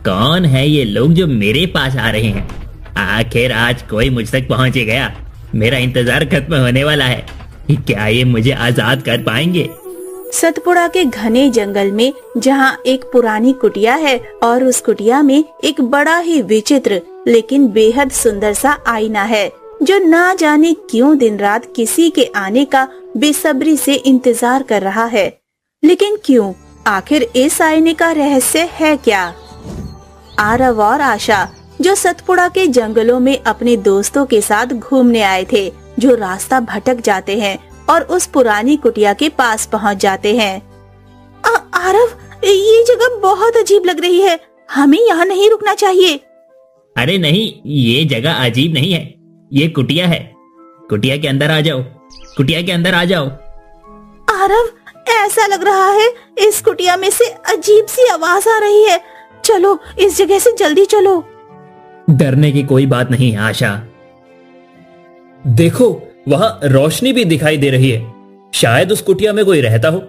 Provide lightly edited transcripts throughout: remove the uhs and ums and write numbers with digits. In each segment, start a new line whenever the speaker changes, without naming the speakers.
कौन है ये लोग जो मेरे पास आ रहे हैं? आखिर आज कोई मुझ तक पहुंच ही गया। मेरा इंतजार खत्म होने वाला है। क्या ये मुझे आजाद कर पाएंगे?
सतपुड़ा के घने जंगल में जहाँ एक पुरानी कुटिया है और उस कुटिया में एक बड़ा ही विचित्र लेकिन बेहद सुंदर सा आईना है, जो ना जाने क्यों दिन रात किसी के आने का बेसब्री से इंतजार कर रहा है। लेकिन क्यों? आखिर इस आईने का रहस्य है क्या? आरव और आशा जो सतपुड़ा के जंगलों में अपने दोस्तों के साथ घूमने आए थे, जो रास्ता भटक जाते हैं और उस पुरानी कुटिया के पास पहुंच जाते हैं। आरव, ये जगह बहुत अजीब लग रही है, हमें यहाँ नहीं रुकना चाहिए।
अरे नहीं, ये जगह अजीब नहीं है, ये कुटिया है। कुटिया के अंदर आ जाओ, कुटिया के अंदर आ जाओ।
आरव, ऐसा लग रहा है इस कुटिया में से अजीब सी आवाज आ रही है। चलो इस जगह से जल्दी चलो।
डरने की कोई बात नहीं है आशा। देखो, वहां रोशनी भी दिखाई दे रही है। शायद उस कुटिया में कोई रहता हो।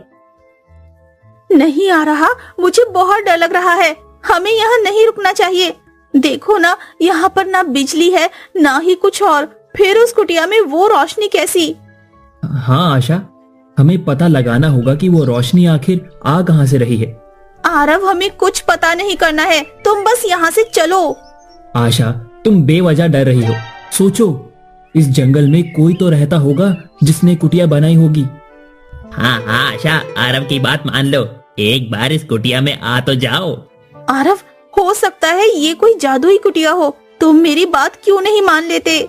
नहीं आ रहा, मुझे बहुत डर लग रहा है। हमें यहाँ नहीं रुकना चाहिए। देखो ना, यहाँ पर ना बिजली है ना ही कुछ और, फिर उस कुटिया में वो रोशनी कैसी?
हाँ आशा, हमें पता लगाना होगा कि वो रोशनी आखिर आ कहाँ से रही है।
आरव, हमें कुछ पता नहीं करना है, तुम बस यहाँ से चलो।
आशा, तुम बेवजह डर रही हो। सोचो, इस जंगल में कोई तो रहता होगा जिसने कुटिया बनाई होगी। हाँ हाँ आशा, आरव की बात मान लो, एक बार इस कुटिया में आ तो जाओ।
आरव, हो सकता है ये कोई जादुई कुटिया हो, तुम मेरी बात क्यों नहीं मान लेते?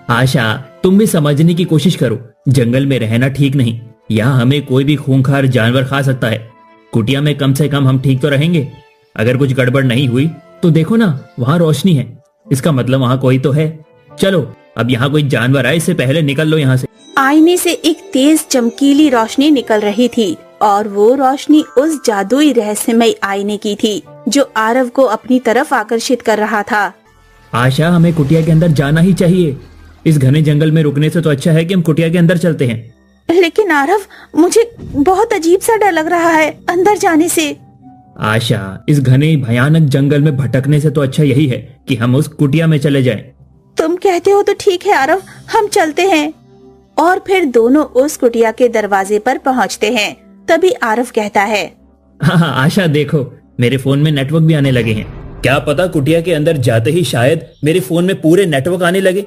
आशा, तुम भी समझने की कोशिश करो। जंगल में रहना ठीक नहीं, यहाँ हमें कोई भी खूंखार जानवर खा सकता है। कुटिया में कम से कम हम ठीक तो रहेंगे। अगर कुछ गड़बड़ नहीं हुई तो देखो ना, वहाँ रोशनी है, इसका मतलब वहाँ कोई तो है। चलो, अब यहाँ कोई जानवर आए इससे पहले निकल लो यहाँ से।
आईने से एक तेज चमकीली रोशनी निकल रही थी और वो रोशनी उस जादुई रहस्यमय आईने की थी, जो आरव को अपनी तरफ आकर्षित कर रहा था।
आशा, हमें कुटिया के अंदर जाना ही चाहिए। इस घने जंगल में रुकने से तो अच्छा है कि हम कुटिया के अंदर चलते हैं।
लेकिन आरव, मुझे बहुत अजीब सा डर लग रहा है अंदर जाने से।
आशा, इस घने भयानक जंगल में भटकने से तो अच्छा यही है कि हम उस कुटिया में चले जाएं।
तुम कहते हो तो ठीक है आरव, हम चलते हैं। और फिर दोनों उस कुटिया के दरवाजे पर पहुंचते हैं। तभी आरव कहता है,
हाँ आशा, देखो मेरे फोन में नेटवर्क भी आने लगे हैं। क्या पता कुटिया के अंदर जाते ही शायद मेरे फोन में पूरे नेटवर्क आने लगे।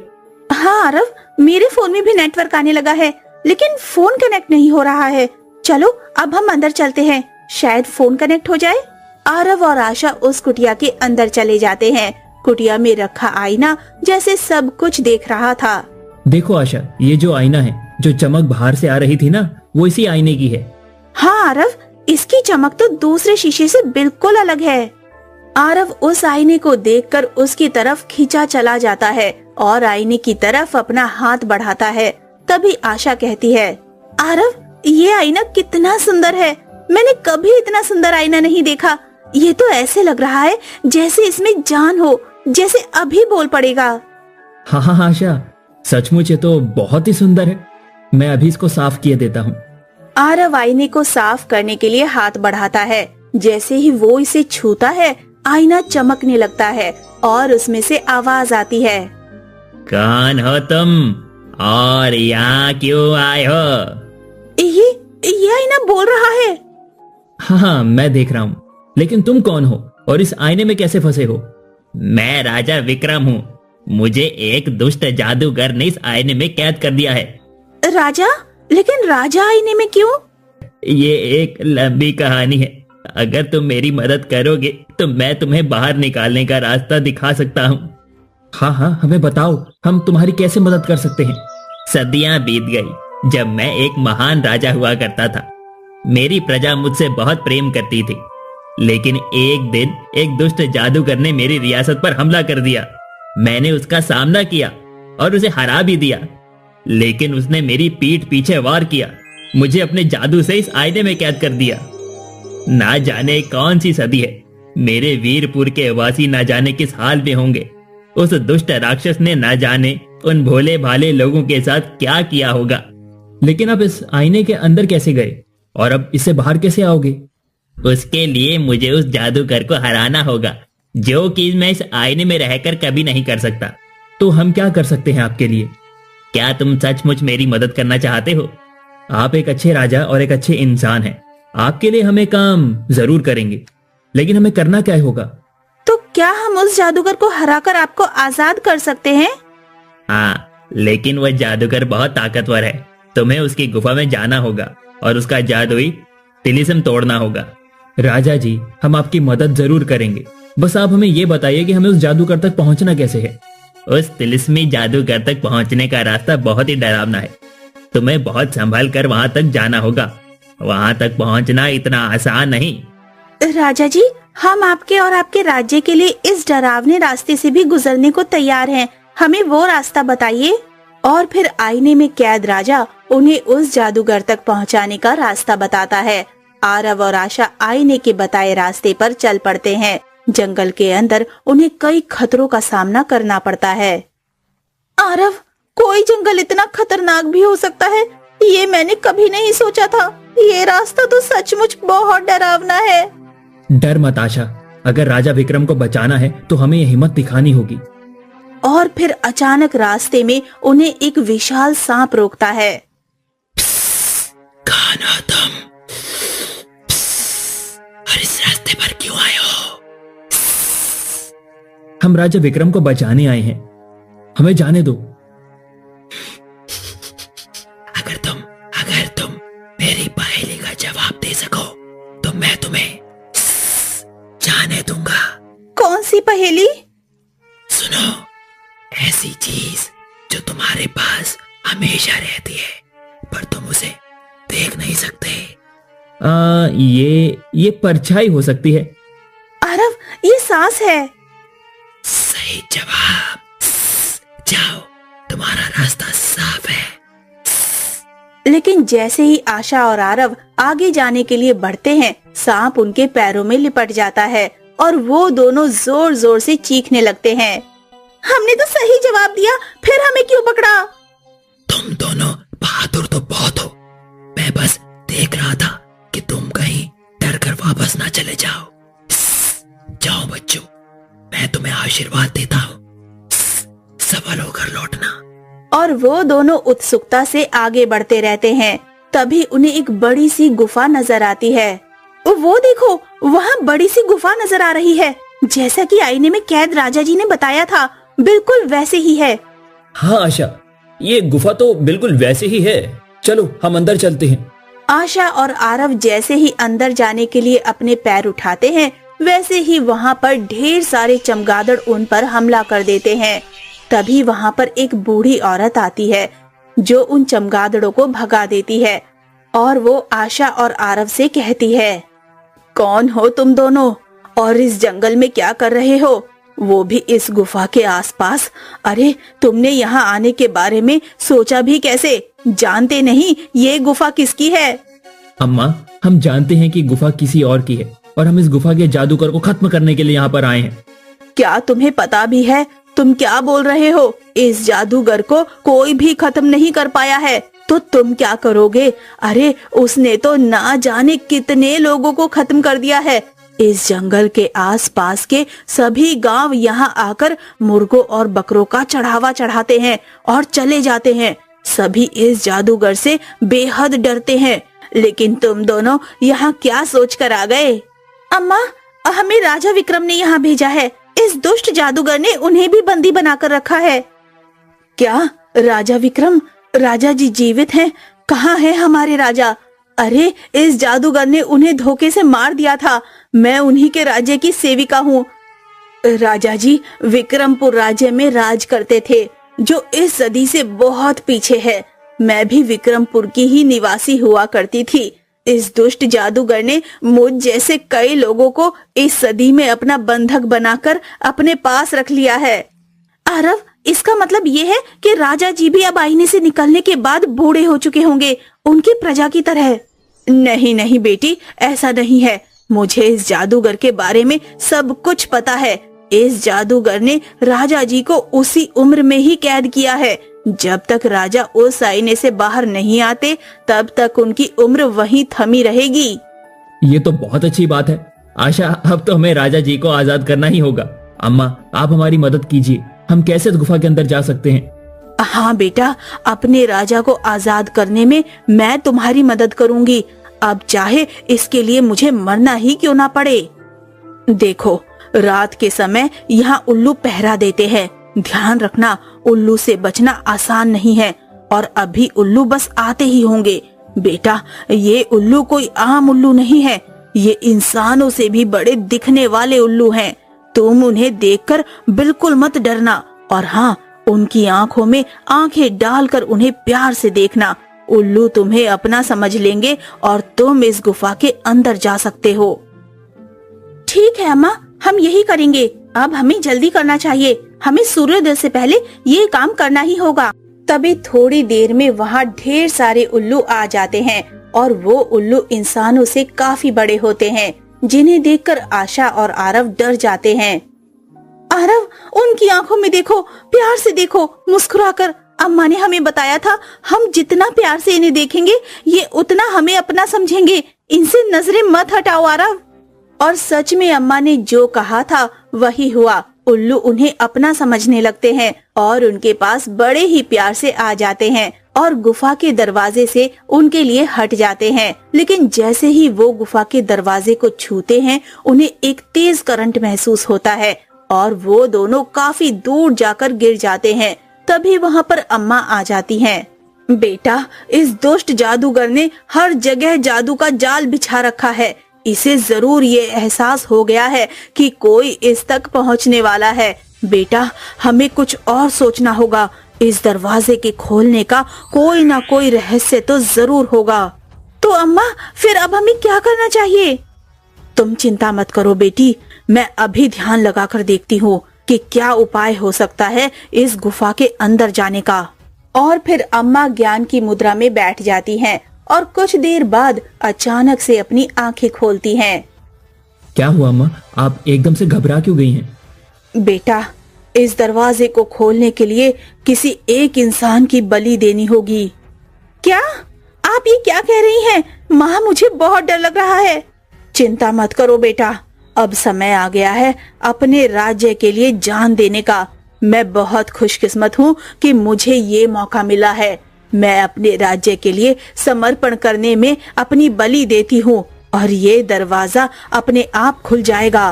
हाँ आरव, मेरे फोन में भी नेटवर्क आने लगा है, लेकिन फोन कनेक्ट नहीं हो रहा है। चलो अब हम अंदर चलते हैं, शायद फोन कनेक्ट हो जाए। आरव और आशा उस कुटिया के अंदर चले जाते हैं। कुटिया में रखा आईना जैसे सब कुछ देख रहा था।
देखो आशा, ये जो आईना है, जो चमक बाहर से आ रही थी ना, वो इसी आईने की है।
हाँ आरव, इसकी चमक तो दूसरे शीशे से बिल्कुल अलग है। आरव उस आईने को देखकर उसकी तरफ खींचा चला जाता है और आईने की तरफ अपना हाथ बढ़ाता है। तभी आशा कहती है, आरव, ये आईना कितना सुंदर है, मैंने कभी इतना सुंदर आईना नहीं देखा। ये तो ऐसे लग रहा है जैसे इसमें जान हो, जैसे अभी बोल पड़ेगा।
हाँ हाँ आशा, सचमुच ये तो बहुत ही सुंदर है। मैं अभी इसको साफ किए देता हूँ।
आरव आईने को साफ करने के लिए हाथ बढ़ाता है। जैसे ही वो इसे छूता है, आईना चमकने लगता है और उसमें से आवाज आती है,
कौन हो तुम और यहाँ क्यों आए हो?
ये आईना बोल रहा है।
हाँ, मैं देख रहा हूँ, लेकिन तुम कौन हो और इस आईने में कैसे फंसे हो? मैं राजा विक्रम हूँ। मुझे एक दुष्ट जादूगर ने इस आईने में कैद कर दिया है।
राजा? लेकिन राजा आईने में क्यों?
ये एक लंबी कहानी है। अगर तुम मेरी मदद करोगे तो मैं तुम्हें बाहर निकालने का रास्ता दिखा सकता हूँ। हाँ हाँ, हमें बताओ, हम तुम्हारी कैसे मदद कर सकते हैं? सदियां बीत गई जब मैं एक महान राजा हुआ करता था। मेरी प्रजा मुझसे बहुत प्रेम करती थी, लेकिन एक दिन एक दुष्ट जादूगर ने मेरी रियासत पर हमला कर दिया। मैंने उसका सामना किया और उसे हरा भी दिया, लेकिन उसने मेरी पीठ पीछे वार किया, मुझे अपने जादू से इस आईने में कैद कर दिया। ना जाने कौन सी सदी है, मेरे वीरपुर के वासी ना जाने किस हाल में होंगे। उस दुष्ट राक्षस ने ना जाने उन भोले भाले लोगों के साथ क्या किया होगा। लेकिन अब इस आईने के अंदर कैसे गए और अब इससे बाहर कैसे आओगे? उसके लिए मुझे उस जादूगर को हराना होगा। जो कि मैं इस आईने में रहकर कभी नहीं कर सकता। तो हम क्या कर सकते हैं आपके लिए? क्या तुम सचमुच मेरी मदद करना चाहते हो? आप एक अच्छे राजा और एक अच्छे इंसान हैं। आपके लिए हमें काम जरूर करेंगे, लेकिन हमें करना क्या होगा?
तो क्या हम उस जादूगर को हराकर आपको आजाद कर सकते हैं?
हाँ, लेकिन वह जादूगर बहुत ताकतवर है। तुम्हें उसकी गुफा में जाना होगा और उसका जादुई तिलिस्म तोड़ना होगा। राजा जी, हम आपकी मदद जरूर करेंगे, बस आप हमें ये बताइए कि हमें उस जादूगर तक पहुंचना कैसे है। उस तिलिस्मी जादूगर तक पहुंचने का रास्ता बहुत ही डरावना है। तुम्हें बहुत संभल कर वहां तक जाना होगा। वहां तक पहुंचना इतना आसान नहीं।
राजा जी, हम आपके और आपके राज्य के लिए इस डरावने रास्ते से भी गुजरने को तैयार हैं। हमें वो रास्ता बताइए। और फिर आईने में कैद राजा उन्हें उस जादूगर तक पहुंचाने का रास्ता बताता है। आरव और आशा आईने के बताए रास्ते पर चल पड़ते हैं। जंगल के अंदर उन्हें कई खतरों का सामना करना पड़ता है। आरव, कोई जंगल इतना खतरनाक भी हो सकता है, ये मैंने कभी नहीं सोचा था। ये रास्ता तो सचमुच बहुत डरावना है।
डर मत आशा, अगर राजा विक्रम को बचाना है तो हमें ये हिम्मत दिखानी होगी।
और फिर अचानक रास्ते में उन्हें एक विशाल सांप रोकता है।
कौन हो तुम? और इस रास्ते पर क्यों आए हो? हम राजा विक्रम को बचाने आए हैं, हमें जाने दो। अगर तुम मेरी पहेली का जवाब दे सको तो मैं तुम्हें जाने दूंगा।
कौन सी पहेली?
सुनो, ऐसी चीज जो तुम्हारे पास हमेशा रहती है पर तुम उसे देख नहीं सकते। ये परछाई हो सकती है।
आरव, ये सांस है।
सही जवाब। जाओ, तुम्हारा रास्ता साफ है।
लेकिन जैसे ही आशा और आरव आगे जाने के लिए बढ़ते हैं, सांप उनके पैरों में लिपट जाता है और वो दोनों जोर जोर से चीखने लगते हैं। हमने तो सही जवाब दिया, फिर हमें क्यों पकड़ा?
तुम दोनों बहादुर तो बहुत हो। मैं बस देख रहा था कि तुम कहीं डर कर वापस ना चले जाओ। जाओ बच्चों, मैं तुम्हें आशीर्वाद देता हूँ। सफल होकर लौटना।
और वो दोनों उत्सुकता से आगे बढ़ते रहते हैं। तभी उन्हें एक बड़ी सी गुफा नजर आती है। वो देखो, वहाँ बड़ी सी गुफा नजर आ रही है, जैसा कि आईने में कैद राजा जी ने बताया था, बिल्कुल वैसे ही है।
हाँ आशा, ये गुफा तो बिल्कुल वैसे ही है। चलो हम अंदर चलते हैं।
आशा और आरव जैसे ही अंदर जाने के लिए अपने पैर उठाते हैं, वैसे ही वहाँ पर ढेर सारे चमगादड़ उन पर हमला कर देते हैं। तभी वहाँ पर एक बूढ़ी औरत आती है जो उन चमगादड़ों को भगा देती है और वो आशा और आरव से कहती है, कौन हो तुम दोनों और इस जंगल में क्या कर रहे हो, वो भी इस गुफा के आसपास? अरे तुमने यहाँ आने के बारे में सोचा भी कैसे? जानते नहीं ये गुफा किसकी है?
अम्मा, हम जानते हैं कि गुफा किसी और की है और हम इस गुफा के जादूगर को खत्म करने के लिए यहाँ पर आए हैं।
क्या तुम्हें पता भी है तुम क्या बोल रहे हो? इस जादूगर को कोई भी खत्म नहीं कर पाया है, तो तुम क्या करोगे? अरे उसने तो ना जाने कितने लोगों को खत्म कर दिया है। इस जंगल के आसपास के सभी गांव यहाँ आकर मुर्गों और बकरों का चढ़ावा चढ़ाते हैं और चले जाते हैं। सभी इस जादूगर से बेहद डरते हैं। लेकिन तुम दोनों यहाँ क्या सोच कर आ गए? अम्मा, हमें राजा विक्रम ने यहाँ भेजा है। इस दुष्ट जादूगर ने उन्हें भी बंदी बनाकर रखा है। क्या राजा विक्रम? राजा जी जीवित हैं? कहाँ है हमारे राजा? अरे इस जादूगर ने उन्हें धोखे से मार दिया था। मैं उन्हीं के राज्य की सेविका हूँ। राजा जी विक्रमपुर राज्य में राज करते थे, जो इस सदी से बहुत पीछे है। मैं भी विक्रमपुर की ही निवासी हुआ करती थी। इस दुष्ट जादूगर ने मुझ जैसे कई लोगों को इस सदी में अपना बंधक बनाकर अपने पास रख लिया है। आरव, इसका मतलब ये है कि राजा जी भी अब आईने से निकलने के बाद बूढ़े हो चुके होंगे, उनकी प्रजा की तरह। नहीं नहीं बेटी, ऐसा नहीं है। मुझे इस जादूगर के बारे में सब कुछ पता है। इस जादूगर ने राजा जी को उसी उम्र में ही कैद किया है। जब तक राजा उस आईने से बाहर नहीं आते, तब तक उनकी उम्र वहीं थमी रहेगी।
ये तो बहुत अच्छी बात है। आशा, अब तो हमें राजा जी को आजाद करना ही होगा। अम्मा, आप हमारी मदद कीजिए, हम कैसे इस गुफा के अंदर जा सकते हैं?
हाँ बेटा, अपने राजा को आजाद करने में मैं तुम्हारी मदद करूंगी। अब चाहे इसके लिए मुझे मरना ही क्यों ना पड़े। देखो, रात के समय यहाँ उल्लू पहरा देते हैं। ध्यान रखना, उल्लू से बचना आसान नहीं है, और अभी उल्लू बस आते ही होंगे। बेटा, ये उल्लू कोई आम उल्लू नहीं है, ये इंसानों से भी बड़े दिखने वाले उल्लू हैं। तुम उन्हें देखकर बिल्कुल मत डरना, और हाँ, उनकी आंखों में आंखें डालकर उन्हें प्यार से देखना। उल्लू तुम्हें अपना समझ लेंगे और तुम इस गुफा के अंदर जा सकते हो। ठीक है अम्मा, हम यही करेंगे। अब हमें जल्दी करना चाहिए, हमें सूर्योदय से पहले ये काम करना ही होगा। तभी थोड़ी देर में वहाँ ढेर सारे उल्लू आ जाते हैं, और वो उल्लू इंसानों से काफी बड़े होते हैं, जिन्हें देखकर आशा और आरव डर जाते हैं। आरव, उनकी आंखों में देखो, प्यार से देखो, मुस्कुराकर। अम्मा ने हमें बताया था, हम जितना प्यार से इन्हें देखेंगे, ये उतना हमें अपना समझेंगे। इनसे नजरें मत हटाओ आरव। और सच में अम्मा ने जो कहा था वही हुआ। उल्लू उन्हें अपना समझने लगते हैं और उनके पास बड़े ही प्यार से आ जाते हैं और गुफा के दरवाजे से उनके लिए हट जाते हैं। लेकिन जैसे ही वो गुफा के दरवाजे को छूते हैं, उन्हें एक तेज करंट महसूस होता है और वो दोनों काफी दूर जाकर गिर जाते हैं। तभी वहाँ पर अम्मा आ जाती हैं। बेटा, इस दुष्ट जादूगर ने हर जगह जादू का जाल बिछा रखा है। इसे जरूर ये एहसास हो गया है कि कोई इस तक पहुंचने वाला है। बेटा, हमें कुछ और सोचना होगा। इस दरवाजे के खोलने का कोई ना कोई रहस्य तो जरूर होगा। तो अम्मा, फिर अब हमें क्या करना चाहिए? तुम चिंता मत करो बेटी, मैं अभी ध्यान लगाकर देखती हूँ कि क्या उपाय हो सकता है इस गुफा के अंदर जाने का। और फिर अम्मा ज्ञान की मुद्रा में बैठ जाती हैं और कुछ देर बाद अचानक से अपनी आंखें खोलती हैं।
क्या हुआ अम्मा, आप एकदम से घबरा क्यों गई हैं?
बेटा, इस दरवाजे को खोलने के लिए किसी एक इंसान की बलि देनी होगी। क्या? आप ये क्या कह रही हैं? माँ, मुझे बहुत डर लग रहा है। चिंता मत करो बेटा, अब समय आ गया है अपने राज्य के लिए जान देने का। मैं बहुत खुशकिस्मत हूँ कि मुझे ये मौका मिला है। मैं अपने राज्य के लिए समर्पण करने में अपनी बलि देती हूँ और ये दरवाजा अपने आप खुल जाएगा।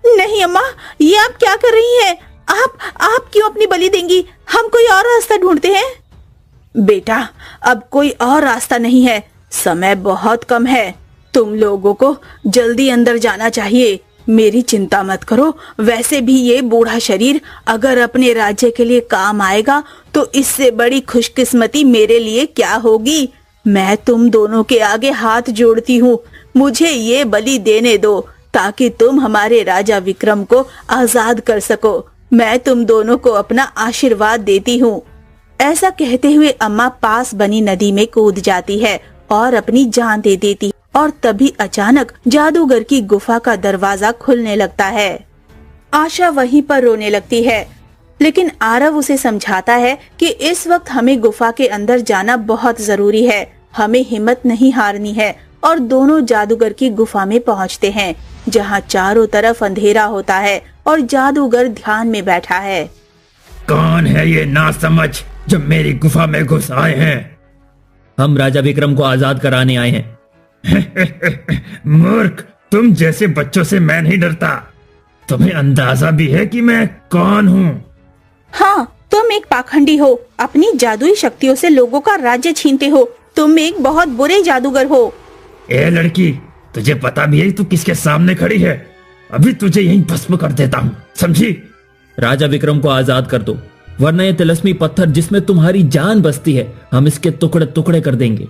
नहीं अम्मा, ये आप क्या कर रही हैं? आप क्यों अपनी बलि देंगी? हम कोई और रास्ता ढूंढते हैं। बेटा, अब कोई और रास्ता नहीं है, समय बहुत कम है। तुम लोगों को जल्दी अंदर जाना चाहिए। मेरी चिंता मत करो, वैसे भी ये बूढ़ा शरीर अगर अपने राज्य के लिए काम आएगा तो इससे बड़ी खुशकिस्मती मेरे लिए क्या होगी। मैं तुम दोनों के आगे हाथ जोड़ती हूँ, मुझे ये बलि देने दो ताकि तुम हमारे राजा विक्रम को आजाद कर सको। मैं तुम दोनों को अपना आशीर्वाद देती हूँ। ऐसा कहते हुए अम्मा पास बनी नदी में कूद जाती है और अपनी जान दे देती। और तभी अचानक जादूगर की गुफा का दरवाजा खुलने लगता है। आशा वहीं पर रोने लगती है, लेकिन आरव उसे समझाता है कि इस वक्त हमें गुफा के अंदर जाना बहुत जरूरी है, हमें हिम्मत नहीं हारनी है। और दोनों जादूगर की गुफा में पहुंचते हैं, जहां चारों तरफ अंधेरा होता है और जादूगर ध्यान में बैठा है।
कौन है ये नासमझ जो मेरी गुफा में घुस आए हैं? हम राजा विक्रम को आजाद कराने आए हैं।
मूर्ख, तुम जैसे बच्चों से मैं नहीं डरता। तुम्हें अंदाजा भी है कि मैं कौन हूँ?
हाँ, तुम एक पाखंडी हो, अपनी जादुई शक्तियों से लोगों का राज्य छीनते हो। तुम एक बहुत बुरे जादूगर हो।
ए लड़की, तुझे पता भी है तू किसके सामने खड़ी है? अभी तुझे यहीं भस्म कर देता हूँ, समझी?
राजा विक्रम को आजाद कर दो, वरना ये तिलस्मी पत्थर जिसमें तुम्हारी जान बसती है, हम इसके टुकड़े टुकड़े कर देंगे।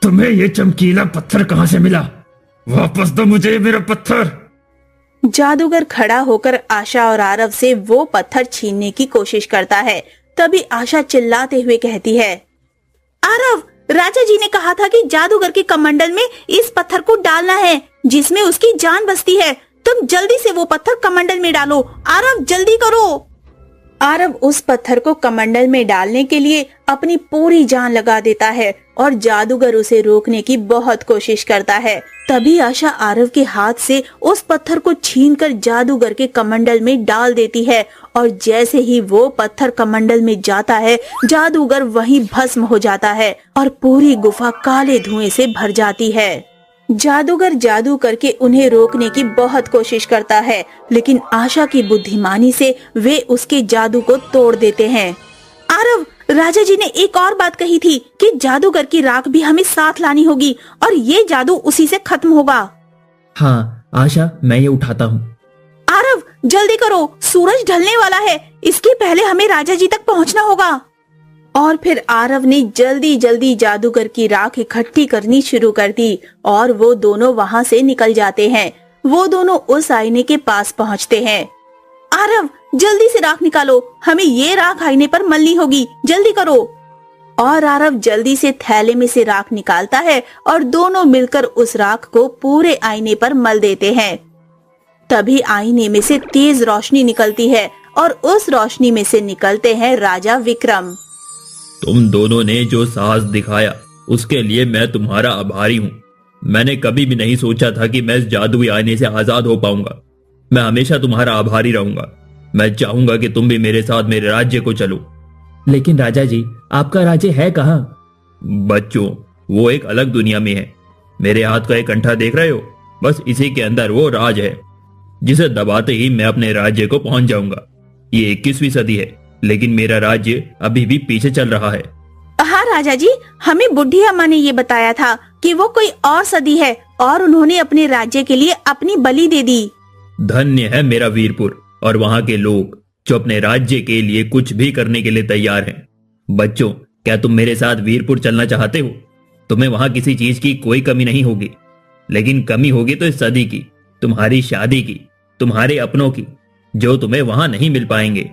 तुम्हें ये चमकीला पत्थर कहाँ से मिला? वापस दो मुझे मेरा पत्थर।
जादूगर खड़ा होकर आशा और आरव से वो पत्थर छीनने की कोशिश करता है। तभी आशा चिल्लाते हुए कहती है, आरव, राजा जी ने कहा था कि जादूगर के कमंडल में इस पत्थर को डालना है जिसमें उसकी जान बसती है। तुम जल्दी से वो पत्थर कमंडल में डालो। आरव, जल्दी करो। आरव उस पत्थर को कमंडल में डालने के लिए अपनी पूरी जान लगा देता है और जादूगर उसे रोकने की बहुत कोशिश करता है। तभी आशा आरव के हाथ से उस पत्थर को छीनकर जादूगर के कमंडल में डाल देती है और जैसे ही वो पत्थर कमंडल में जाता है, जादूगर वहीं भस्म हो जाता है और पूरी गुफा काले धुएं से भर जाती है। जादूगर जादू करके उन्हें रोकने की बहुत कोशिश करता है, लेकिन आशा की बुद्धिमानी से वे उसके जादू को तोड़ देते हैं। आरव, राजा जी ने एक और बात कही थी कि जादूगर की राख भी हमें साथ लानी होगी और ये जादू उसी से खत्म होगा।
हाँ आशा, मैं ये उठाता हूँ।
आरव, जल्दी करो, सूरज ढलने वाला है, इसके पहले हमें राजा जी तक पहुँचना होगा। और फिर आरव ने जल्दी जल्दी जादूगर की राख इकट्ठी करनी शुरू कर दी और वो दोनों वहाँ से निकल जाते हैं। वो दोनों उस आईने के पास पहुँचते हैं। आरव, जल्दी से राख निकालो, हमें ये राख आईने पर मलनी होगी, जल्दी करो। और आरव जल्दी से थैले में से राख निकालता है और दोनों मिलकर उस राख को पूरे आईने पर मल देते हैं। तभी आईने में से तेज रोशनी निकलती है और उस रोशनी में से निकलते हैं राजा विक्रम।
तुम दोनों ने जो साहस दिखाया उसके लिए मैं तुम्हारा आभारी हूँ। मैंने कभी भी नहीं सोचा था कि मैं इस जादुई आईने से आजाद हो पाऊंगा। मैं हमेशा तुम्हारा आभारी रहूंगा। मैं चाहूंगा कि तुम भी मेरे साथ मेरे राज्य को चलो।
लेकिन राजा जी, आपका राज्य है कहाँ?
बच्चों, वो एक अलग दुनिया में है। मेरे हाथ का एक अंगूठा देख रहे हो? बस इसी के अंदर वो राज है, जिसे दबाते ही मैं अपने राज्य को पहुंच जाऊंगा। ये 21वीं सदी है, लेकिन मेरा राज्य अभी भी पीछे चल रहा है।
हाँ राजा जी, हमें बुढ़ी अम्मा ने ये बताया था कि वो कोई और सदी है और उन्होंने अपने राज्य के लिए अपनी बलि दे दी।
धन्य है मेरा वीरपुर और वहाँ के लोग जो अपने राज्य के लिए कुछ भी करने के लिए तैयार हैं। बच्चों, क्या तुम मेरे साथ वीरपुर चलना चाहते हो? तुम्हें वहाँ किसी चीज की कोई कमी नहीं होगी, लेकिन कमी होगी तो इस सदी की, तुम्हारी शादी की, तुम्हारे अपनों की, जो तुम्हें वहाँ नहीं मिल पाएंगे।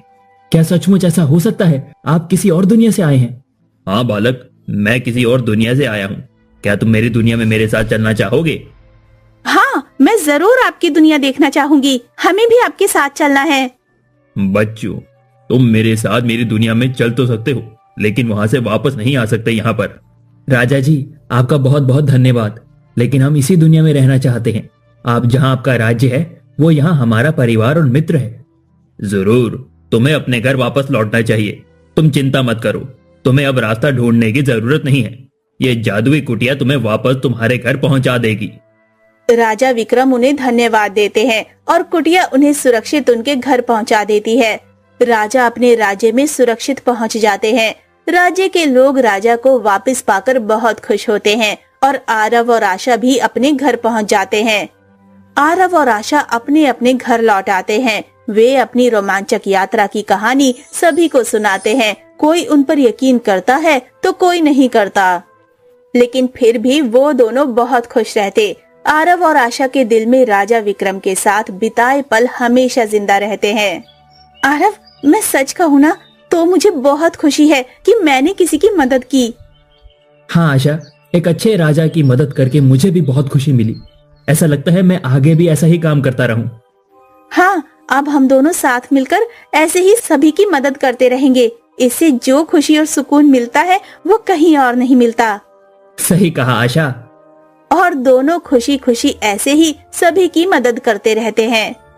क्या सचमुच ऐसा हो सकता है? आप किसी और दुनिया से आए हैं?
हाँ बालक, मैं किसी और दुनिया से आया हूँ। क्या तुम मेरी दुनिया में मेरे साथ चलना चाहोगे?
हाँ, मैं जरूर आपकी दुनिया देखना चाहूंगी। हमें भी आपके साथ चलना है।
बच्चों, तुम मेरे साथ मेरी दुनिया में चल तो सकते हो, लेकिन वहां से वापस नहीं आ सकते यहाँ पर।
राजा जी, आपका बहुत बहुत धन्यवाद, लेकिन हम इसी दुनिया में रहना चाहते हैं। आप जहाँ आपका राज्य है, वो यहाँ हमारा परिवार और मित्र है।
जरूर, तुम्हें अपने घर वापस लौटना चाहिए। तुम चिंता मत करो, तुम्हें अब रास्ता ढूंढने की जरूरत नहीं है। ये जादुई कुटिया तुम्हें वापस तुम्हारे घर पहुंचा देगी।
राजा विक्रम उन्हें धन्यवाद देते हैं और कुटिया उन्हें सुरक्षित उनके घर पहुंचा देती है। राजा अपने राज्य में सुरक्षित पहुंच जाते हैं। राज्य के लोग राजा को वापस पाकर बहुत खुश होते हैं और आरव और आशा भी अपने घर पहुंच जाते हैं। आरव और आशा अपने अपने घर लौट आते हैं। वे अपनी रोमांचक यात्रा की कहानी सभी को सुनाते हैं। कोई उन पर यकीन करता है तो कोई नहीं करता, लेकिन फिर भी वो दोनों बहुत खुश रहते। आरव और आशा के दिल में राजा विक्रम के साथ बिताए पल हमेशा जिंदा रहते हैं। आरव, मैं सच कहूँ ना तो मुझे बहुत खुशी है कि मैंने किसी की मदद की।
हाँ आशा, एक अच्छे राजा की मदद करके मुझे भी बहुत खुशी मिली। ऐसा लगता है मैं आगे भी ऐसा ही काम करता रहूं।
हाँ, अब हम दोनों साथ मिलकर ऐसे ही सभी की मदद करते रहेंगे। इससे जो खुशी और सुकून मिलता है वो कहीं और नहीं मिलता।
सही कहा आशा।
और दोनों खुशी खुशी ऐसे ही सभी की मदद करते रहते हैं।